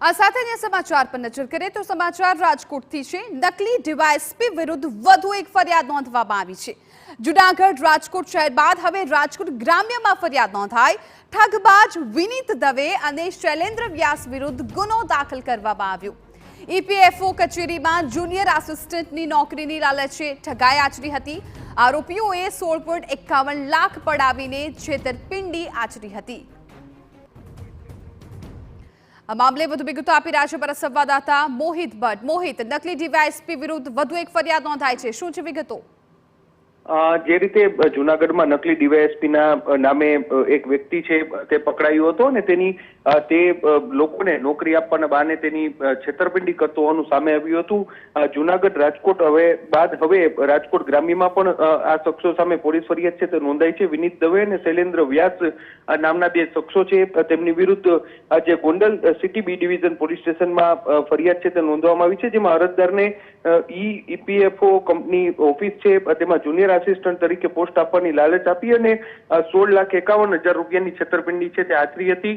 આ સાથેના સમાચાર પર નજર કરીએ તો સમાચાર રાજકોટથી છે। નકલી ડીવાયએસપી વિરુદ્ધ વધુ એક ફરિયાદ નોંધવામાં આવી છે। જૂનાગઢ રાજકોટ શહેર બાદ હવે રાજકોટ ગ્રામ્યમાં ફરિયાદ નોંધાઈ। ઠગબાજ વિનીત દવે અને શૈલેન્દ્ર વ્યાસ વિરુદ્ધ ગુનો દાખલ કરવામાં આવ્યો। ઈપીએફઓ કચેરીમાં જુનિયર આસિસ્ટન્ટની નોકરીની લાલચે ઠગાઈ આચરી હતી। આરોપીઓએ 16.51 લાખ પડાવીને છેતરપિંડી આચરી હતી। આ મામલે વધુ વિગતો આપી રહ્યા છે અમારા સંવાદદાતા મોહિત ભટ્ટ। મોહિત, નકલી ડીવાયએસપી વિરુદ્ધ વધુ એક ફરિયાદ નોંધાઈ છે, શું છે વિગતો? જે રીતે જૂનાગઢમાં નકલી ડીવાયએસપીના નામે એક વ્યક્તિ છે તે પકડાયો હતો અને તે લોકોને નોકરી આપવાના બહાને તેની છેતરપિંડી કરતો હોવાનું સામે આવ્યું હતું। જૂનાગઢ રાજકોટ હવે રાજકોટ ગ્રામ્યમાં પણ આ શખ્સો સામે પોલીસ ફરિયાદ છે તે નોંધાઈ છે। વિનીત દવે અને શૈલેન્દ્ર વ્યાસ નામના બે શખ્સો છે તેમની વિરુદ્ધ જે Gondal city B division police સ્ટેશનમાં ફરિયાદ છે તે નોંધવામાં આવી છે, જેમાં અરજદારને ઈપીએફઓ કંપની ઓફિસ છે તેમાં જુનિયર આસિસ્ટન્ટ તરીકે પોસ્ટ આપવાની લાલચ આપી અને 16,51,000 રૂપિયાની છેતરપિંડી છે તે આચરી હતી।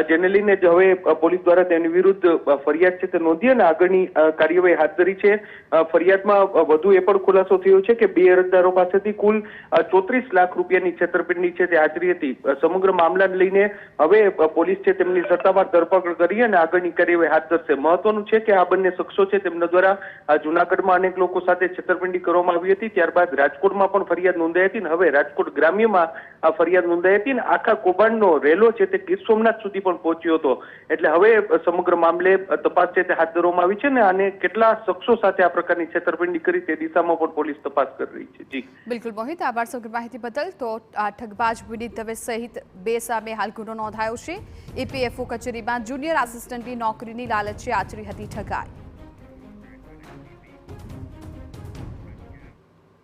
જેને લઈને હવે પોલીસ દ્વારા તેની વિરુદ્ધ ફરિયાદ છે તે નોંધી અને આગળની કાર્યવાહી હાથ ધરી છે। ફરિયાદમાં વધુ એ પણ ખુલાસો થયો છે કે બે અરજદારો પાસેથી કુલ 34 લાખ રૂપિયાની છેતરપિંડી છે તે આચરી હતી। સમગ્ર મામલાને લઈને હવે પોલીસ છે તેમની સત્તાવાર ધરપકડ કરી અને આગળની કાર્યવાહી હાથ ધરશે। મહત્વનું છે કે આ બંને શખ્સો છે તેમના દ્વારા જૂનાગઢમાં અનેક લોકો સાથે છેતરપિંડી કરવામાં આવી હતી, ત્યારબાદ રાજકોટમાં પણ ફરિયાદ નોંધાઈ હતી અને હવે રાજકોટ ગ્રામ્યમાં આ ફરિયાદ નોંધાઈ હતી અને આખા કૌભાંડનો રેલો છે તે ગીર સોમનાથ સુધી પણ પહોંચ્યો હતો। એટલે હવે સમગ્ર મામલે તપાસ છે તે હાથ ધરવામાં આવી છે અને આને કેટલા શખ્સો સાથે આ પ્રકારની છેતરપિંડી કરી તે દિશામાં પણ પોલીસ તપાસ કરી રહી છે। જી બિલકુલ મોહિત, આભાર સમગ્ર માહિતી બદલ। તો આ ઠગબાજ વિનીત દવે સહિત બે સામે હાલ ગુનો નોંધાયો છે। ઈપીએફઓ કચેરીમાં જુનિયર આસિસ્ટન્ટની નોકરીની લાલચે આચરી હતી ઠગાઈ।